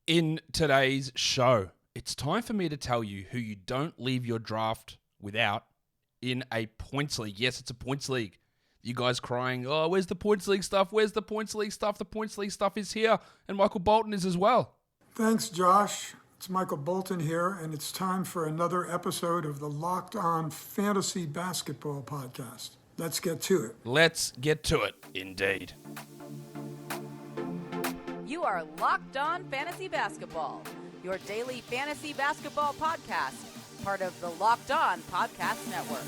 In today's show, it's time for me to tell you who you don't leave your draft without in a points league. Yes, it's a points league. You guys crying, oh, where's the points league stuff? Where's the points league stuff? The points league stuff is here, and Michael Bolton is as well. Thanks, Josh. It's Michael Bolton here, and it's time for another episode of the Locked On Fantasy Basketball Podcast. Let's get to it. Let's get to it, indeed. You are Locked On Fantasy Basketball, your daily fantasy basketball podcast, part of the Locked On Podcast Network.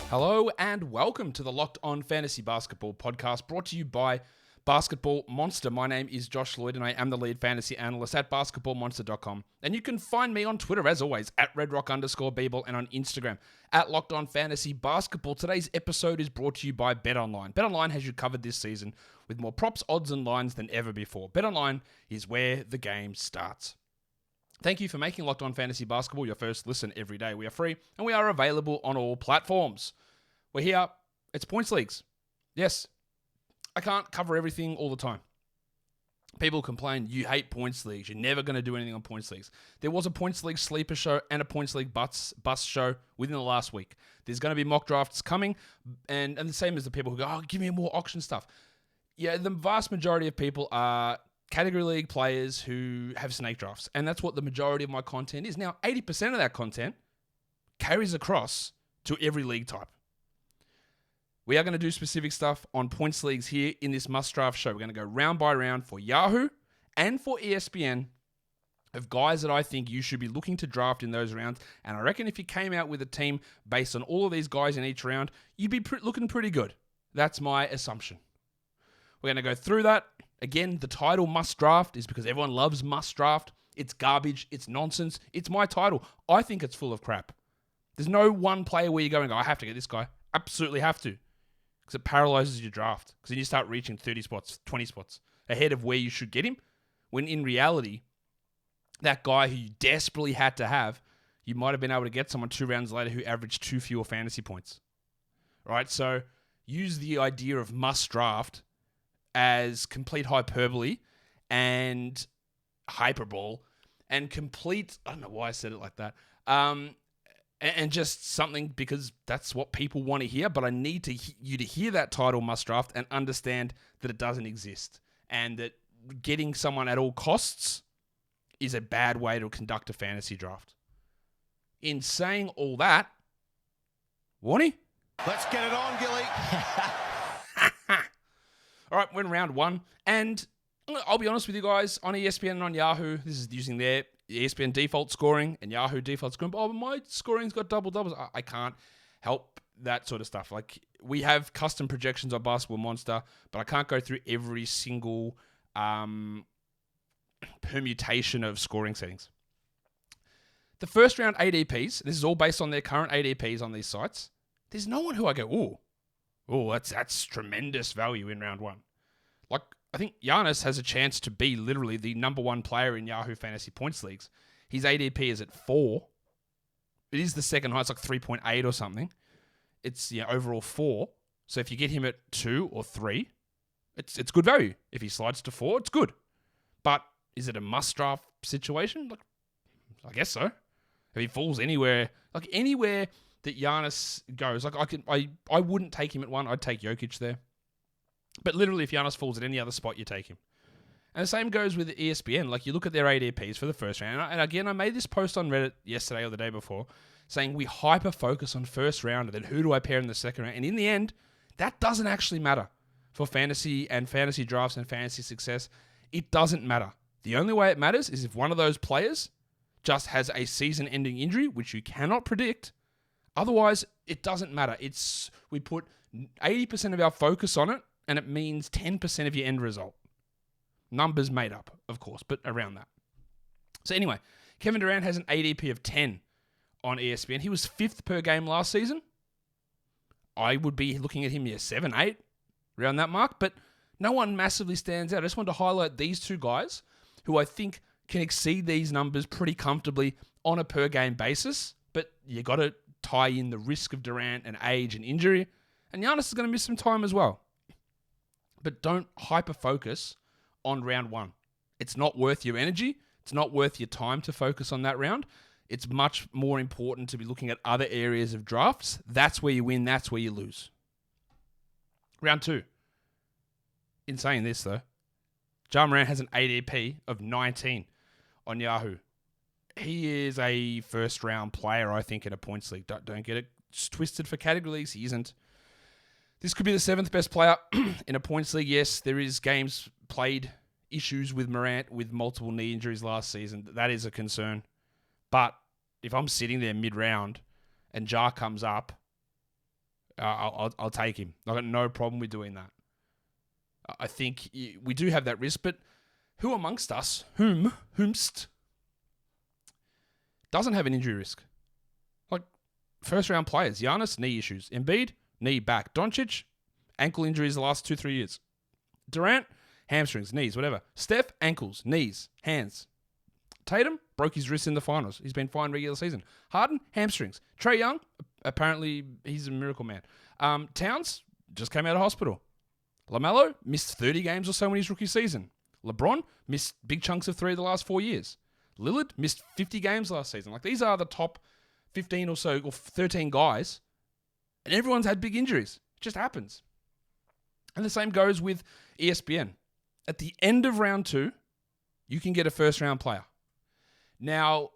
Hello and welcome to the Locked On Fantasy Basketball Podcast, brought to you by Basketball Monster. My name is Josh Lloyd and I am the lead fantasy analyst at basketballmonster.com. And you can find me on Twitter as always at redrock_bball and on Instagram at Locked On Fantasy Basketball. Today's episode is brought to you by BetOnline. BetOnline has you covered this season with more props, odds and lines than ever before. BetOnline is where the game starts. Thank you for making Locked On Fantasy Basketball your first listen every day. We are free and we are available on all platforms. We're here. It's points leagues. Yes, I can't cover everything all the time. People complain, you hate points leagues. You're never going to do anything on points leagues. There was a points league sleeper show and a points league bust show within the last week. There's going to be mock drafts coming, and the same as the people who go, oh, give me more auction stuff. Yeah, the vast majority of people are category league players who have snake drafts, and that's what the majority of my content is. Now, 80% of that content carries across to every league type. We are going to do specific stuff on points leagues here in this must draft show. We're going to go round by round for Yahoo and for ESPN of guys that I think you should be looking to draft in those rounds. And I reckon if you came out with a team based on all of these guys in each round, you'd be looking pretty good. That's my assumption. We're going to go through that. Again, the title must draft is because everyone loves must draft. It's garbage. It's nonsense. It's my title. I think it's full of crap. There's no one player where you go and go, I have to get this guy. Absolutely have to. Because it paralyzes your draft. Because then you start reaching 30 spots, 20 spots ahead of where you should get him. When in reality, that guy who you desperately had to have, you might have been able to get someone 2 rounds later who averaged 2 fewer fantasy points. Right? So use the idea of must draft as complete hyperbole and hyperbole and complete, I don't know why I said it like that, and just something because that's what people want to hear, but I need you to hear that title must draft and understand that it doesn't exist and that getting someone at all costs is a bad way to conduct a fantasy draft. In saying all that, Warnie? Let's get it on, Gilly. All right, we're in round 1, and I'll be honest with you guys, on ESPN and on Yahoo, this is using their ESPN default scoring and Yahoo default scoring, but oh, my scoring's got double-doubles. I can't help that sort of stuff. Like, we have custom projections on Basketball Monster, but I can't go through every single permutation of scoring settings. The first round ADPs, this is all based on their current ADPs on these sites, there's no one who I go, oh, that's tremendous value in round 1. Like, I think Giannis has a chance to be literally the number 1 player in Yahoo Fantasy Points Leagues. His ADP is at 4. It is the second high. It's like 3.8 or something. It's overall 4. So if you get him at 2 or 3, it's good value. If he slides to 4, it's good. But is it a must draft situation? Like, I guess so. If he falls anywhere that Giannis goes, like I wouldn't take him at 1. I'd take Jokic there. But literally, if Giannis falls at any other spot, you take him. And the same goes with ESPN. Like, you look at their ADPs for the first round. And again, I made this post on Reddit yesterday or the day before saying we hyper-focus on first round and then who do I pair in the second round. And in the end, that doesn't actually matter for fantasy and fantasy drafts and fantasy success. It doesn't matter. The only way it matters is if one of those players just has a season-ending injury, which you cannot predict. Otherwise, it doesn't matter. We put 80% of our focus on it, and it means 10% of your end result. Numbers made up, of course, but around that. So anyway, Kevin Durant has an ADP of 10 on ESPN. He was 5th per game last season. I would be looking at him 7, 8, around that mark, but no one massively stands out. I just wanted to highlight these 2 guys who I think can exceed these numbers pretty comfortably on a per game basis, but you got to tie in the risk of Durant and age and injury, And Giannis is going to miss some time as well. But don't hyper-focus on round one. It's not worth your energy. It's not worth your time to focus on that round. It's much more important to be looking at other areas of drafts. That's where you win. That's where you lose. Round 2. In saying this, though, Ja Morant has an ADP of 19 on Yahoo. He is a first-round player, I think, in a points league. Don't get it twisted for category leagues. He isn't. This could be the 7th best player in a points league. Yes, there is games played, issues with Morant with multiple knee injuries last season. That is a concern. But if I'm sitting there mid-round and Ja comes up, I'll take him. I've got no problem with doing that. I think we do have that risk, but who amongst us, whomst, doesn't have an injury risk? Like, first-round players. Giannis, knee issues. Embiid, knee back. Doncic, ankle injuries the last 2-3 years. Durant, hamstrings, knees, whatever. Steph, ankles, knees, hands. Tatum, broke his wrist in the finals. He's been fine regular season. Harden, hamstrings. Trae Young, apparently he's a miracle man. Towns, just came out of hospital. LaMelo, missed 30 games or so in his rookie season. LeBron, missed big chunks of 3 of the last 4 years. Lillard, missed 50 games last season. Like, these are the top 15 or so, or 13 guys, and everyone's had big injuries. It just happens. And the same goes with ESPN. At the end of round 2, you can get a first-round player. Now,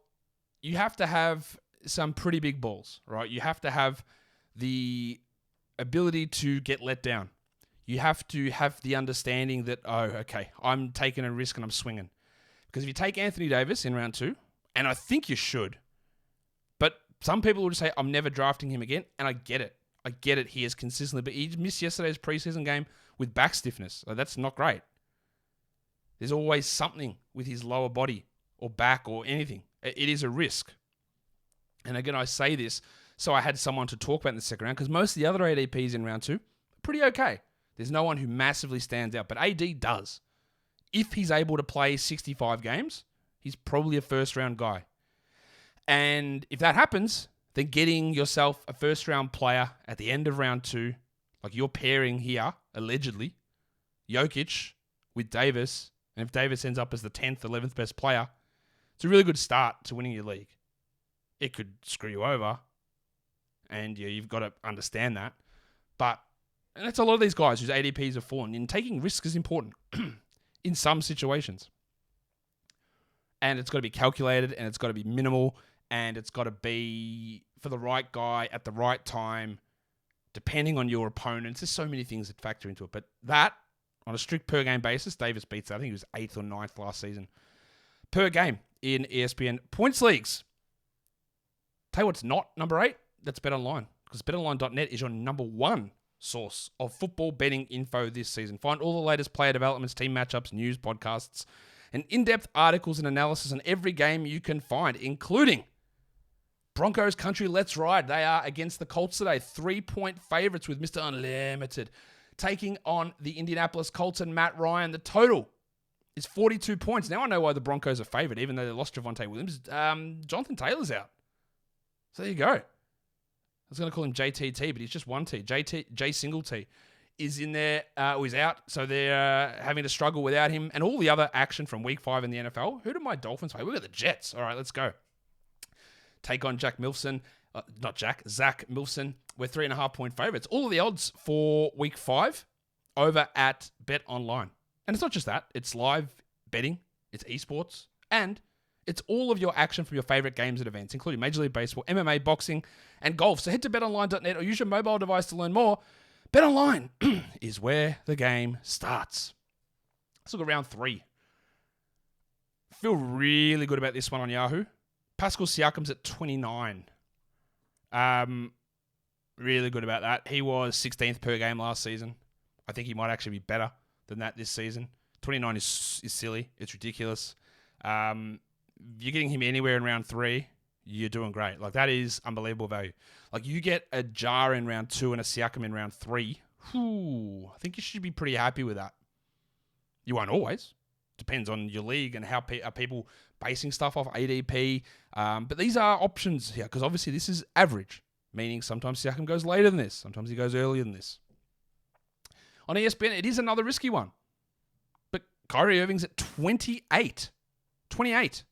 you have to have some pretty big balls, right? You have to have the ability to get let down. You have to have the understanding that, oh, okay, I'm taking a risk and I'm swinging. Because if you take Anthony Davis in round 2, and I think you should, but some people will just say, I'm never drafting him again, and I get it. I get it. He is consistently, but he missed yesterday's preseason game with back stiffness. So that's not great. There's always something with his lower body or back or anything. It is a risk. And again, I say this, so I had someone to talk about in the second round, because most of the other ADPs in round 2 are pretty okay. There's no one who massively stands out, but AD does. If he's able to play 65 games, he's probably a first-round guy. And if that happens, then getting yourself a first-round player at the end of round 2, like you're pairing here, allegedly, Jokic with Davis, and if Davis ends up as the 10th, 11th best player, it's a really good start to winning your league. It could screw you over, and you've got to understand that. But and that's a lot of these guys whose ADPs have fallen, and taking risks is important in some situations. And it's got to be calculated, and it's got to be minimal, and it's got to be for the right guy at the right time, depending on your opponents. There's so many things that factor into it. But that, on a strict per-game basis, Davis beats that. I think he was 8th or 9th last season. Per game in ESPN points leagues. Tell you what's not number 8, that's BetOnline. Because BetOnline.net is your number 1 source of football betting info this season. Find all the latest player developments, team matchups, news, podcasts, and in-depth articles and analysis on every game you can find, including Broncos country, let's ride. They are against the Colts today. 3-point favorites with Mr. Unlimited taking on the Indianapolis Colts and Matt Ryan. The total is 42 points. Now I know why the Broncos are favored, even though they lost Javonte Williams. Jonathan Taylor's out. So there you go. I was going to call him JTT, but he's just one T. J single T is in there, he's out, so they're having to struggle without him. And all the other action from week 5 in the NFL. Who do my Dolphins play? We've got the Jets. All right, let's go. Take on Zach Milson. Zach Milson. We're 3.5-point favorites. All of the odds for week 5 over at BetOnline. And it's not just that. It's live betting. It's esports. And it's all of your action from your favorite games and events, including Major League Baseball, MMA, boxing, and golf. So head to betonline.net or use your mobile device to learn more. BetOnline is where the game starts. Let's look at round 3. Feel really good about this one on Yahoo. Pascal Siakam's at 29. Really good about that. He was 16th per game last season. I think he might actually be better than that this season. 29 is silly. It's ridiculous. You're getting him anywhere in round 3, you're doing great. Like, that is unbelievable value. Like, you get a Jar in round 2 and a Siakam in round 3. I think you should be pretty happy with that. You won't always. Depends on your league and how are people basing stuff off ADP. But these are options here, because obviously this is average. meaning sometimes Siakam goes later than this. Sometimes he goes earlier than this. On ESPN, it is another risky one. But Kyrie Irving's at 28. 28.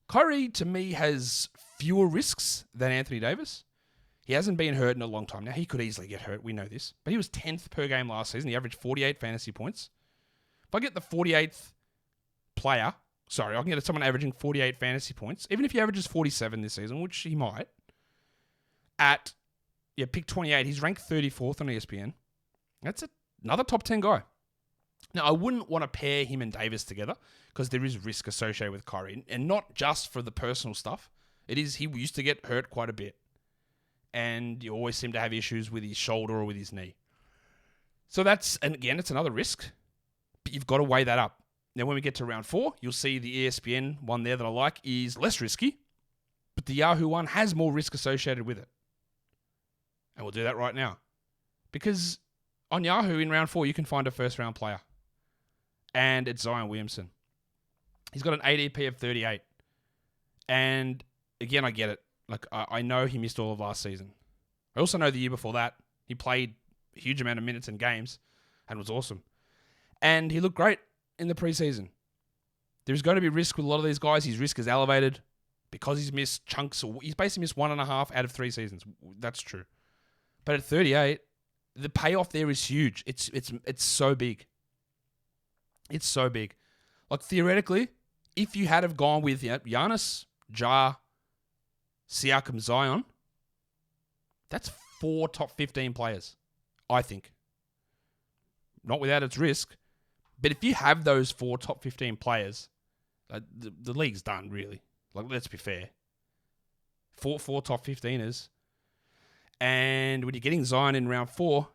Kyrie, to me, has fewer risks than Anthony Davis. He hasn't been hurt in a long time. Now, he could easily get hurt. We know this. But he was 10th per game last season. He averaged 48 fantasy points. If I get the 48th player, I can get someone averaging 48 fantasy points, even if he averages 47 this season, which he might, pick 28. He's ranked 34th on ESPN. That's another top 10 guy. Now, I wouldn't want to pair him and Davis together because there is risk associated with Kyrie, and not just for the personal stuff. He used to get hurt quite a bit, and you always seem to have issues with his shoulder or with his knee. So it's another risk, but you've got to weigh that up. Now, when we get to round 4, you'll see the ESPN one there that I like is less risky, but the Yahoo one has more risk associated with it. And we'll do that right now. Because on Yahoo in round 4, you can find a first-round player. And it's Zion Williamson. He's got an ADP of 38. And again, I get it. I know he missed all of last season. I also know the year before that, he played a huge amount of minutes and games and was awesome. And he looked great in the preseason. There's going to be risk with a lot of these guys. His risk is elevated because he's missed chunks. He's basically missed 1.5 out of 3 seasons. That's true. But at 38, the payoff there is huge. It's so big. It's so big. Theoretically, if you had have gone with Giannis, Ja, Siakam, Zion, that's 4 top 15 players, I think. Not without its risk. But if you have those 4 top 15 players, the league's done, really. Let's be fair. 4 top 15ers. And when you're getting Zion in round 4,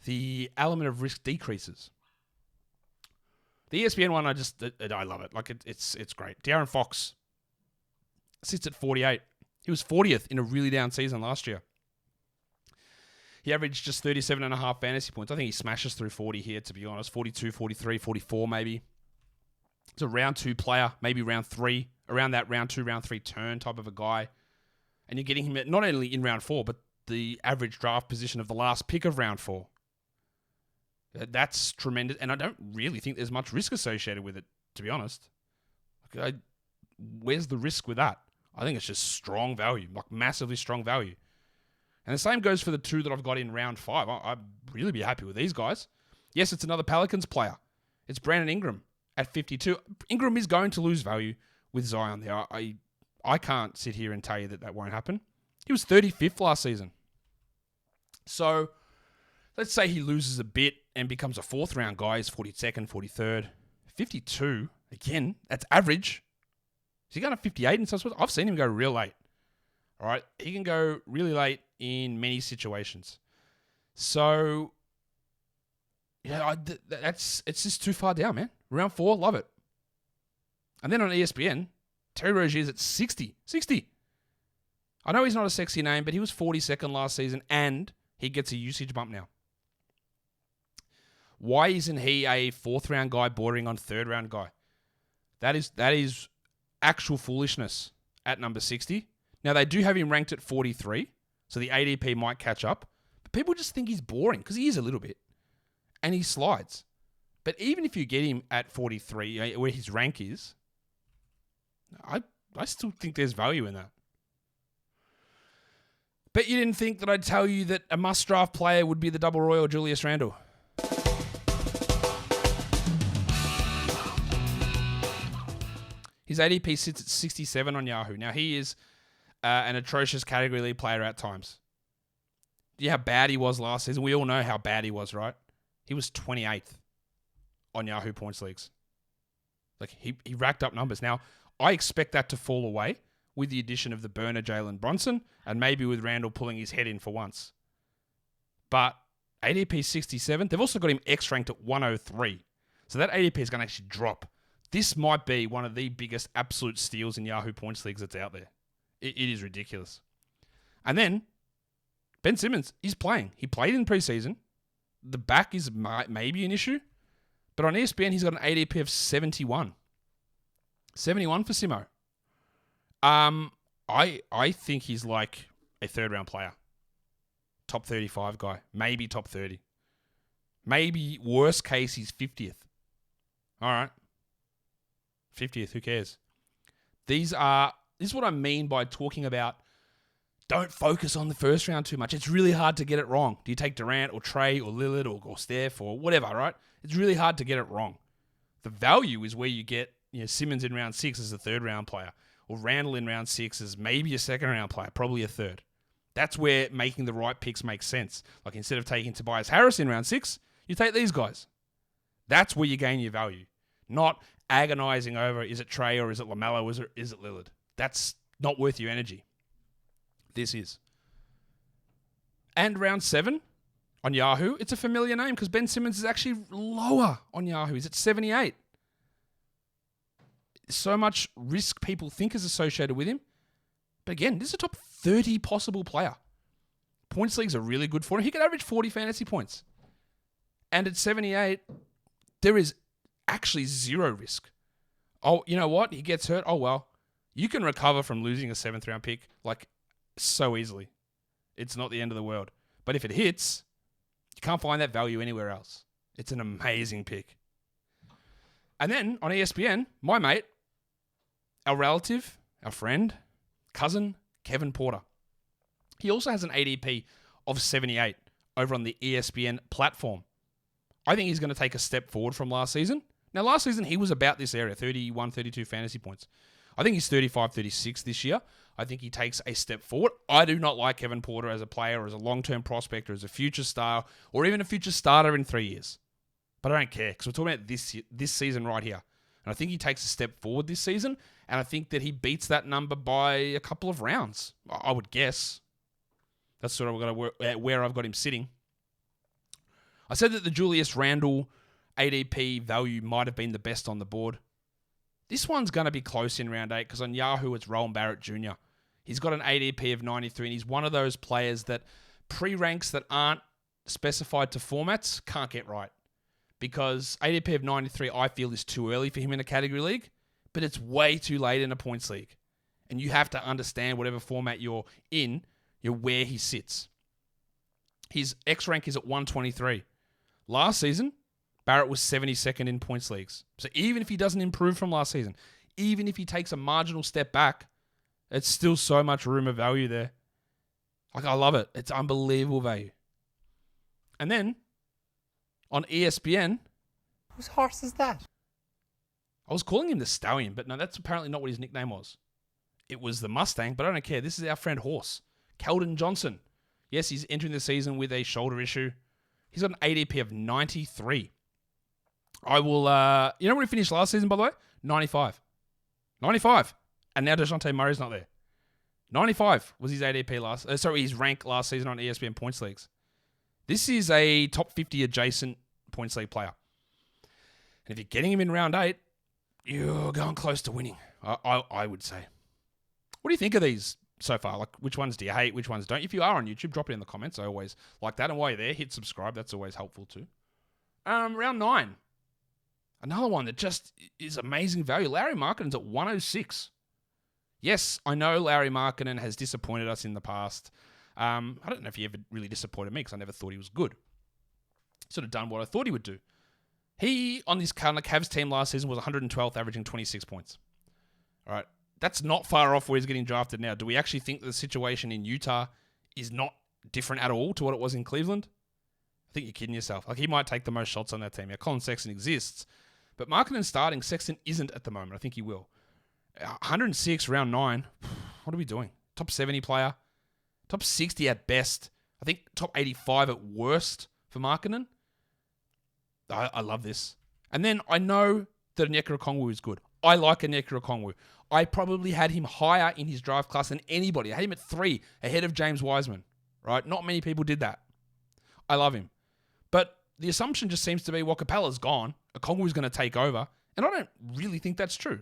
the element of risk decreases. The ESPN one, I love it. It's great. De'Aaron Fox sits at 48. He was 40th in a really down season last year. He averaged just 37.5 fantasy points. I think he smashes through 40 here, to be honest. 42, 43, 44 maybe. He's a round 2 player, maybe round 3, around that round 2, round 3 turn type of a guy. And you're getting him at not only in round 4, but the average draft position of the last pick of round 4. That's tremendous. And I don't really think there's much risk associated with it, to be honest. Where's the risk with that? I think it's just strong value, massively strong value. And the same goes for the 2 that I've got in round 5. I'd really be happy with these guys. Yes, it's another Pelicans player. It's Brandon Ingram at 52. Ingram is going to lose value with Zion there. I can't sit here and tell you that won't happen. He was 35th last season. So let's say he loses a bit and becomes a 4th round guy. He's 42nd, 43rd. 52, again, that's average. Is he going to 58 in some spots? I've seen him go real late. All right, he can go really late in many situations. So, it's just too far down, man. Round 4, love it. And then on ESPN, Terry Rozier's at 60. 60. I know he's not a sexy name, but he was 42nd last season, and he gets a usage bump now. Why isn't he a 4th round guy bordering on 3rd round guy? That is actual foolishness at number 60. Now, they do have him ranked at 43, so the ADP might catch up. But people just think he's boring, because he is a little bit. And he slides. But even if you get him at 43, where his rank is, I still think there's value in that. Bet you didn't think that I'd tell you that a must-draft player would be the double royal Julius Randle. His ADP sits at 67 on Yahoo. Now, he is an atrocious category league player at times. Do you know how bad he was last season? We all know how bad he was, right? He was 28th on Yahoo points leagues. He racked up numbers. Now, I expect that to fall away with the addition of the burner Jalen Brunson and maybe with Randle pulling his head in for once. But ADP 67, they've also got him X-ranked at 103. So that ADP is going to actually drop. This might be one of the biggest absolute steals in Yahoo points leagues that's out there. It is ridiculous. And then, Ben Simmons, he's playing. He played in preseason. The back is maybe an issue. But on ESPN, he's got an ADP of 71. 71 for Simo. I think he's a third-round player. Top 35 guy. Maybe top 30. Maybe, worst case, he's 50th. All right. 50th, who cares? This is what I mean by talking about don't focus on the first round too much. It's really hard to get it wrong. Do you take Durant or Trey or Lillard or Steph or whatever, right? It's really hard to get it wrong. The value is where you get Simmons in round 6 as a third-round player, or Randle in round 6 as maybe a second-round player, probably a third. That's where making the right picks makes sense. Like instead of taking Tobias Harris in round 6, you take these guys. That's where you gain your value. Not agonizing over, is it Trey or is it LaMelo or is it Lillard? That's not worth your energy. This is. And round 7 on Yahoo, it's a familiar name because Ben Simmons is actually lower on Yahoo. He's at 78. So much risk people think is associated with him. But again, this is a top 30 possible player. Points leagues are really good for him. He could average 40 fantasy points. And at 78, there is actually zero risk. Oh, you know what? He gets hurt. Oh, well. You can recover from losing a 7th round pick like so easily. It's not the end of the world. But if it hits, you can't find that value anywhere else. It's an amazing pick. And then on ESPN, my mate, our relative, our friend, cousin, Kevin Porter. He also has an ADP of 78 over on the ESPN platform. I think he's going to take a step forward from last season. Now, last season, he was about this area, 31, 32 fantasy points. I think he's 35, 36 this year. I think he takes a step forward. I do not like Kevin Porter as a player, or as a long-term prospect, or as a future star, or even a future starter in 3 years. But I don't care, because we're talking about this season right here. And I think he takes a step forward this season, and I think that he beats that number by a couple of rounds, I would guess. That's sort of where I've got him sitting. I said that the Julius Randle ADP value might have been the best on the board. This one's going to be close in round 8 because on Yahoo it's Rowan Barrett Jr. He's got an ADP of 93 and he's one of those players that pre-ranks that aren't specified to formats can't get right. Because ADP of 93 I feel is too early for him in a category league, but it's way too late in a points league. And you have to understand whatever format you're in, where he sits. His X rank is at 123. Last season, Barrett was 72nd in points leagues. So even if he doesn't improve from last season, even if he takes a marginal step back, it's still so much room of value there. Like, I love it. It's unbelievable value. And then, on ESPN... Whose horse is that? I was calling him the Stallion, but no, that's apparently not what his nickname was. It was the Mustang, but I don't care. This is our friend Horse. Keldon Johnson. Yes, he's entering the season with a shoulder issue. He's got an ADP of 93. I will... you know where he finished last season, by the way? 95. 95. And now DeJounte Murray's not there. 95 was his ADP his rank last season on ESPN Points Leagues. This is a top 50 adjacent Points League player. And if you're getting him in round 8, you're going close to winning, I would say. What do you think of these so far? Like, which ones do you hate? Which ones don't? If you are on YouTube, drop it in the comments. I always like that. And while you're there, hit subscribe. That's always helpful too. Round 9. Another one that just is amazing value. Lauri Markkanen's at 106. Yes, I know Lauri Markkanen has disappointed us in the past. I don't know if he ever really disappointed me because I never thought he was good. Sort of done what I thought he would do. He, on this Cavs team last season, was 112th, averaging 26 points. All right. That's not far off where he's getting drafted now. Do we actually think the situation in Utah is not different at all to what it was in Cleveland? I think you're kidding yourself. Like, he might take the most shots on that team. Yeah, Colin Sexton exists, but Markkanen starting, Sexton isn't at the moment. I think he will. 106, round 9. What are we doing? Top 70 player. Top 60 at best. I think top 85 at worst for Markkanen. I love this. And then I know that Onyeka Okongwu is good. I like Onyeka Okongwu. I probably had him higher in his draft class than anybody. I had him at 3, ahead of James Wiseman. Right? Not many people did that. I love him. But the assumption just seems to be, well, Capella's gone. Okongwu's going to take over. And I don't really think that's true.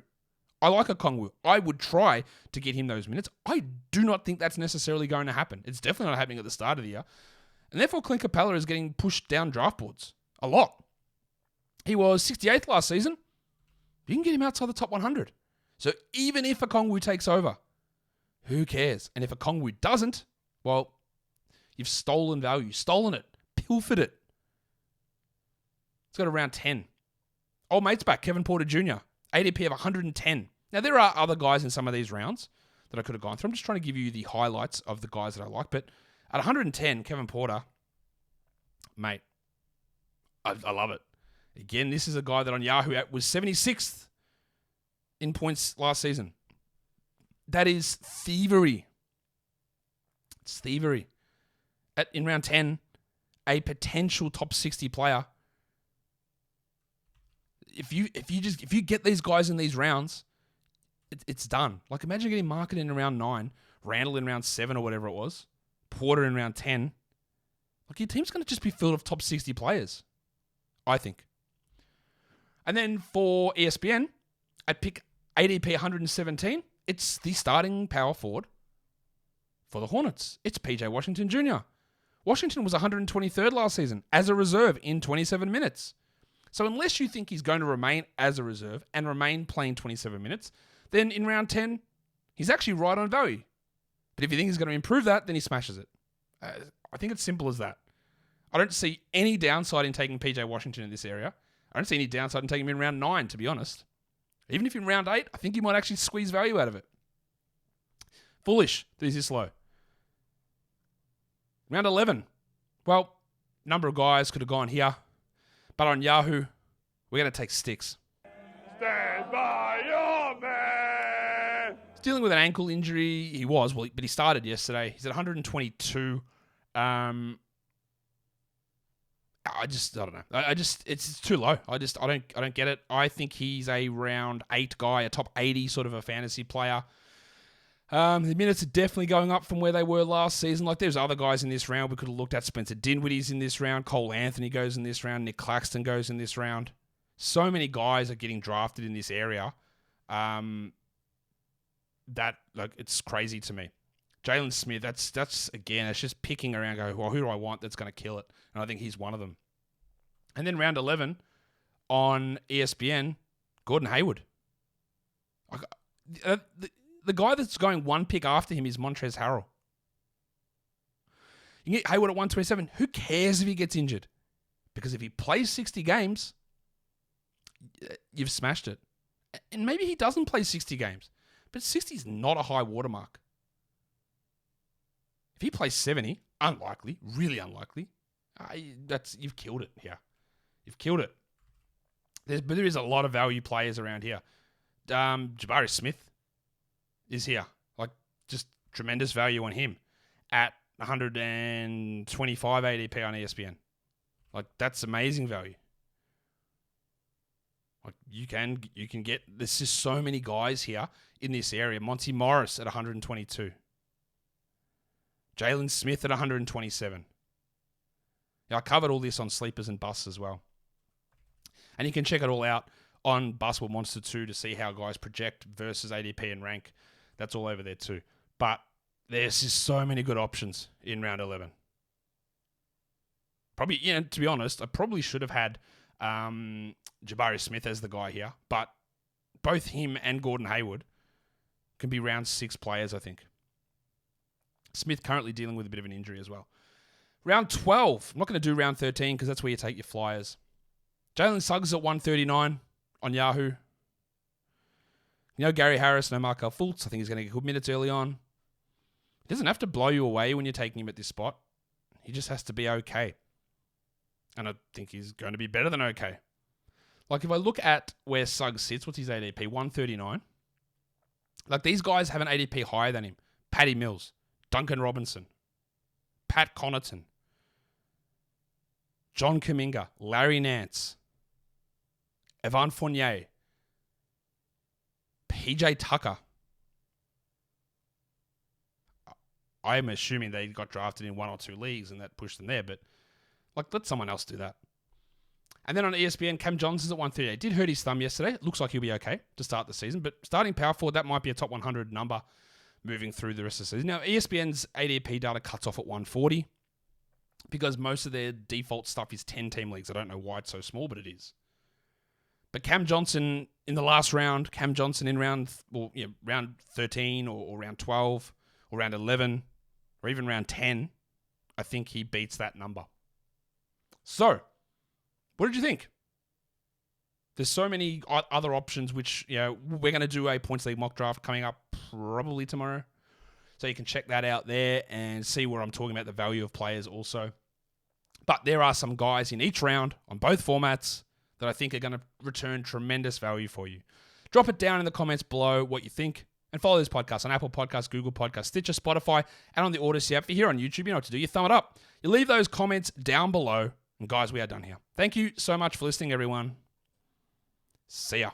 I like Okongwu. I would try to get him those minutes. I do not think that's necessarily going to happen. It's definitely not happening at the start of the year. And therefore, Clint Capella is getting pushed down draft boards. A lot. He was 68th last season. You can get him outside the top 100. So even if Okongwu takes over, who cares? And if Okongwu doesn't, Well, you've stolen value. Stolen it. Pilfered it. It's got around 10. Old mate's back, Kevin Porter Jr., ADP of 110. Now, there are other guys in some of these rounds that I could have gone through. I'm just trying to give you the highlights of the guys that I like. But at 110, Kevin Porter, mate, I love it. Again, this is a guy that on Yahoo was 76th in points last season. That is thievery. It's thievery. In round 10, a potential top 60 player. If you get these guys in these rounds, it's done. Like, imagine getting MARKKANEN in round 9, RANDLE in round 7 or whatever it was, Porter in round 10. Like, your team's going to just be filled with top 60 players, I think. And then for ESPN, I'd pick ADP 117. It's the starting power forward for the Hornets. It's PJ Washington Jr. Washington was 123rd last season as a reserve in 27 minutes. So unless you think he's going to remain as a reserve and remain playing 27 minutes, then in round 10, he's actually right on value. But if you think he's going to improve that, then he smashes it. I think it's simple as that. I don't see any downside in taking PJ Washington in this area. I don't see any downside in taking him in round 9, to be honest. Even if in round 8, I think you might actually squeeze value out of it. Foolish that he's this low. Round 11. Well, number of guys could have gone here. But on Yahoo, we're going to take Sticks. Stand by your man! He's dealing with an ankle injury. He was, but he started yesterday. He's at 122. I don't know. It's too low. I don't get it. I think he's a round 8 guy, a top 80 sort of a fantasy player. The minutes are definitely going up from where they were last season. Like, there's other guys in this round we could have looked at. Spencer Dinwiddie's in this round. Cole Anthony goes in this round. Nick Claxton goes in this round. So many guys are getting drafted in this area. That, like, it's crazy to me. Jalen Smith, that's again, it's just picking around, going, well, who do I want that's going to kill it? And I think he's one of them. And then round 11 on ESPN, Gordon Hayward. The guy that's going one pick after him is Montrezl Harrell. You can get Hayward at 127. Who cares if he gets injured? Because if he plays 60 games, you've smashed it. And maybe he doesn't play 60 games. But 60 is not a high watermark. If he plays 70, unlikely, really unlikely, you've killed it here. You've killed it. But there is a lot of value players around here. Jabari Smith is here. Like, just tremendous value on him at 125 ADP on ESPN. Like, that's amazing value. Like, you can get, there's just so many guys here in this area. Monty Morris at 122. Jalen Smith at 127. Yeah, I covered all this on Sleepers and Busts as well. And you can check it all out on Basketball Monster 2 to see how guys project versus ADP and rank. That's all over there too. But there's just so many good options in round 11. Probably, to be honest, I probably should have had Jabari Smith as the guy here. But both him and Gordon Hayward can be round 6 players, I think. Smith currently dealing with a bit of an injury as well. Round 12. I'm not going to do round 13 because that's where you take your flyers. Jalen Suggs at 139 on Yahoo. Gary Harris, no Markel Fultz. I think he's going to get good minutes early on. He doesn't have to blow you away when you're taking him at this spot. He just has to be okay. And I think he's going to be better than okay. Like, if I look at where Suggs sits, what's his ADP? 139. Like, these guys have an ADP higher than him. Patty Mills, Duncan Robinson, Pat Connaughton, John Kuminga, Larry Nance, Evan Fournier, PJ Tucker. I'm assuming they got drafted in 1 or 2 leagues and that pushed them there, but let someone else do that. And then on ESPN, Cam Johnson's at 138. Did hurt his thumb yesterday. It looks like he'll be okay to start the season, but starting power forward, that might be a top 100 number moving through the rest of the season. Now, ESPN's ADP data cuts off at 140 because most of their default stuff is 10-team leagues. I don't know why it's so small, but it is. But Cam Johnson in the last round, Cam Johnson in round 13 or round 12 or round 11, or even round 10, I think he beats that number. So, what did you think? There's so many other options, which, we're going to do a points league mock draft coming up probably tomorrow. So you can check that out there and see where I'm talking about the value of players also. But there are some guys in each round on both formats that I think are going to return tremendous value for you. Drop it down in the comments below what you think. And follow this podcast on Apple Podcasts, Google Podcasts, Stitcher, Spotify, and on the Odyssey app. If you're here on YouTube, you know what to do. You thumb it up. You leave those comments down below. And guys, we are done here. Thank you so much for listening, everyone. See ya.